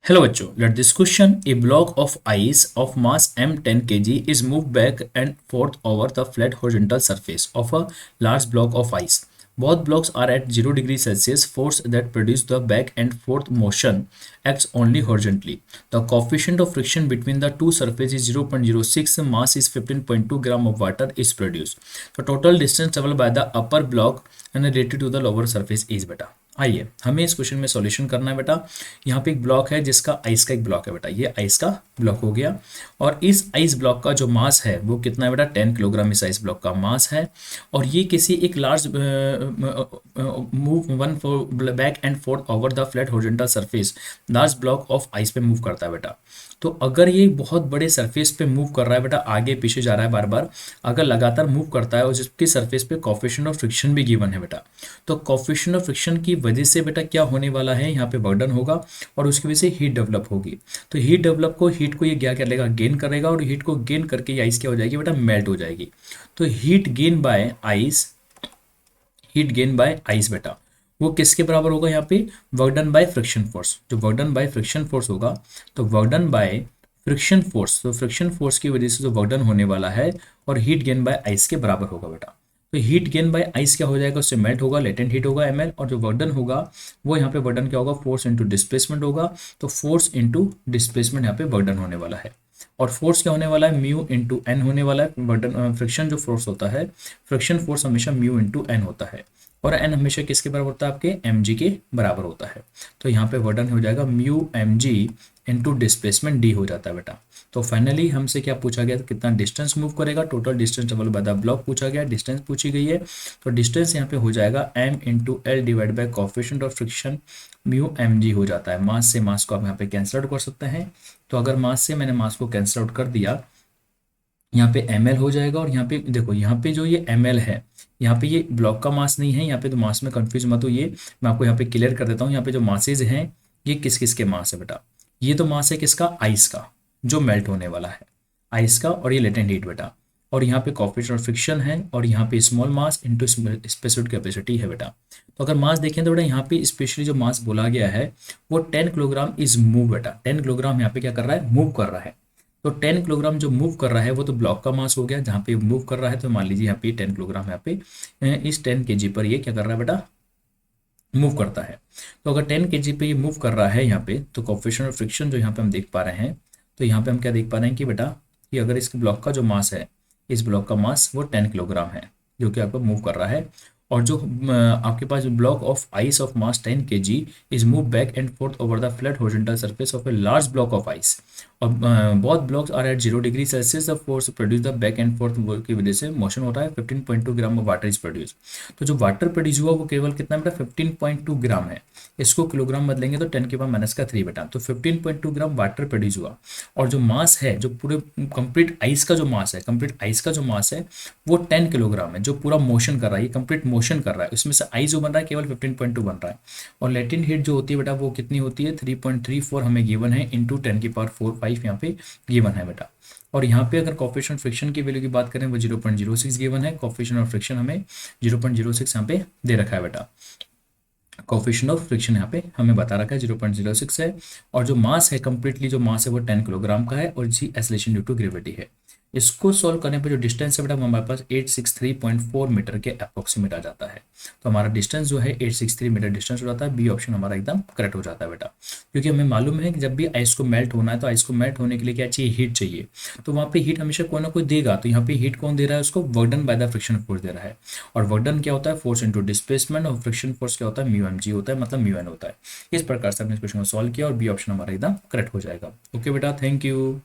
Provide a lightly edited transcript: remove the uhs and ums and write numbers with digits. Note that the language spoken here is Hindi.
Hello बच्चों, let this question. A block of ice of mass m 10 kg is moved back and forth over the flat horizontal surface of a large block of ice. Both blocks are at 0 degree Celsius. Force that produce the back and forth motion acts only horizontally. The coefficient of friction between the two surfaces is 0.06. Mass is 15.2 gram of water is produced. The total distance traveled by the upper block and related to the lower surface is beta. आइए हमें इस क्वेश्चन में सॉल्यूशन करना है बेटा। यहाँ पे एक ब्लॉक है जिसका आइस का एक ब्लॉक है बेटा, ये आइस का ब्लॉक हो गया और इस आइस ब्लॉक का जो मास है वो कितना है बेटा, 10 किलोग्राम इस आइस ब्लॉक का मास है। और ये किसी एक large move one for back and forth over the flat horizontal surface large block of ice पे मूव करता है बेटा। तो अगर ये बहुत बड़े सरफेस पे मूव कर रहा है बेटा, आगे पीछे जा रहा है बार बार, अगर लगातार मूव करता है और जिसकी सरफेस पे कोएफिशिएंट ऑफ फ्रिक्शन भी गिवन है बेटा, तो कोएफिशिएंट ऑफ फ्रिक्शन की वजह से बेटा क्या होने वाला है, यहाँ पे बर्डन होगा और उसकी वजह से हीट डेवलप होगी। तो हीट को ये क्या कर लेगा, गेन करेगा और हीट को गेन करके ये आइस क्या हो जाएगी बेटा, मेल्ट हो जाएगी। तो हीट गेन बाय आइस बेटा वो किसके बराबर होगा, यहाँ पे work done by friction force. जो work done by friction force होगा तो work done by friction force, तो फ्रिक्शन फोर्स की वजह से जो वर्क डन होने वाला है और हीट गेन बाय आइस के बराबर होगा बेटा। तो हीट गेन बाय आइस क्या हो जाएगा, उससे मेल्ट होगा, लेटेंट हीट होगा ml, और जो वर्क डन होगा वो यहाँ पे वर्क डन क्या होगा, फोर्स इंटू डिस्प्लेसमेंट होगा। तो फोर्स इंटू डिस्प्लेसमेंट यहाँ पे वर्क डन होने वाला है और फोर्स क्या होने वाला है, म्यू इंटू एन होने वाला है। वर्क डन फ्रिक्शन जो फोर्स होता है, फ्रिक्शन फोर्स हमेशा म्यू इंटू एन होता है और एन हमेशा किसके बराबर होता है, आपके एम जी के बराबर होता है। तो यहाँ पे वर्क डन हो जाएगा mu M G into displacement D हो जाता है बेटा। तो फाइनली हमसे क्या पूछा गया, तो कितना डिस्टेंस मूव करेगा, total distance travel by the block पूछा गया, डिस्टेंस पूछी गई है। तो डिस्टेंस यहाँ पे हो जाएगा m into L divide by coefficient of friction mu M G हो जाता है। मास से मास को आप यहाँ पे कैंसिल आउट कर सकते हैं। तो अगर मास से मैंने मास को कैंसिल आउट कर दिया, यहाँ पे ml हो जाएगा और यहाँ पे देखो, यहाँ पे जो ये ml है, यहाँ पे ये ब्लॉक का मास नहीं है, यहाँ पे तो मास में कंफ्यूज मत हो। ये मैं आपको यहाँ पे क्लियर कर देता हूँ। यहाँ पे जो मासेज हैं ये किस किस के मास है बेटा, ये तो मास है किसका, आइस का, जो मेल्ट होने वाला है आइस का, और ये लेटेंट हीट बेटा। और यहाँ पे कोएफिशिएंट ऑफ फ्रिक्शन है और यहाँ पे small mass into specific capacity है बेटा। तो अगर मास देखें तो बेटा यहाँ पे स्पेशली जो मास बोला गया है वो 10 किलोग्राम इज मूव बेटा। 10 किलोग्राम यहाँ पे क्या कर रहा है, मूव कर रहा है। तो 10 किलोग्राम जो मूव कर रहा है वो तो ब्लॉक का मास हो गया, जहाँ पे मूव कर रहा है। तो मान लीजिए यहाँ पे 10 किलोग्राम यहाँ पे इस 10 kg पर ये क्या कर रहा है बेटा, मूव करता है। तो अगर 10 kg पे ये मूव कर रहा है यहाँ पे, तो कोएफिशिएंट ऑफ फ्रिक्शन जो यहाँ पे हम देख पा रहे हैं, तो यहाँ पे हम क्या देख पा रहे हैं कि बेटा कि अगर इसके ब्लॉक का जो मास है, इस ब्लॉक का मास वो 10 किलोग्राम है जो कि आपको मूव कर रहा है। और जो आपके पास block of ice of mass 10 kg is move back and forth over the flat horizontal surface of a large block of ice. और both blocks are at 0 degree Celsius. The force produce the back and forth की वजह से मोशन हो रहा है। 15.2 gram of water is produce. तो जो वाटर प्रोड्यूस हुआ वो केवल कितना बेटा, 15.2 ग्राम है। इसको किलोग्राम बदलेंगे तो 10 के पावर माइनस का 3 बेटा। तो 15.2 ग्राम वाटर प्रोड्यूस हुआ और जो मास है, जो पूरे कंप्लीट आइस का जो मास है, कंप्लीट आइस का जो मास है वो 10 किलोग्राम है, जो पूरा मोशन कर रहा है, ये कंप्लीट मोशन कर रहा है। उसमें से आइस जो बन रहा है केवल 15.2 बन रहा है। और लेटेंट हीट जो होती है बेटा वो कितनी होती है, 3.34 हमें गिवन है इंटू 10 की पावर 4 5 यहाँ पे गिवन है बेटा। और यहाँ पे अगर कोएफिशिएंट फ्रिक्शन की वैल्यू की बात करें वो 0.06 गिवन है। कोएफिशिएंट ऑफ फ्रिक्शन हमें 0.06 यहाँ पे दे रखा है बेटा। कोएफिशिएंट ऑफ फ्रिक्शन यहाँ पे हमें बता रखा है 0.06 है। और जो मास है, कंप्लीटली जो मास है वो 10 किलोग्राम का है और जी एक्सेलरेशन ड्यू टू ग्रेविटी है। इसको सॉल्व करने पर जो डिस्टेंस है बेटा वो हमारे पास 863.4 मीटर के अप्रोक्सीमेट आ जाता है। तो हमारा डिस्टेंस जो है 863 मीटर डिस्टेंस हो जाता है। बी ऑप्शन हमारा एकदम करेक्ट हो जाता है बेटा, क्योंकि हमें मालूम है कि जब भी आइस को मेल्ट होना है तो आइस को मेल्ट होने के लिए क्या चाहिए, हीट चाहिए। तो वहाँ पे हीट हमेशा कोई ना कोई देगा। तो यहाँ पे हीट कौन दे रहा है, उसको work done by the friction force दे रहा है। और वर्क डन क्या होता है, फोर्स इंटू डिस्प्लेसमेंट, और फ्रिक्शन फोर्स क्या होता है, म्यू एम जी होता है, मतलब म्यू एन होता है। इस प्रकार से हमने इस क्वेश्चन को सॉल्व किया और बी ऑप्शन हमारा एकदम करेक्ट हो जाएगा। ओके बेटा, थैंक यू।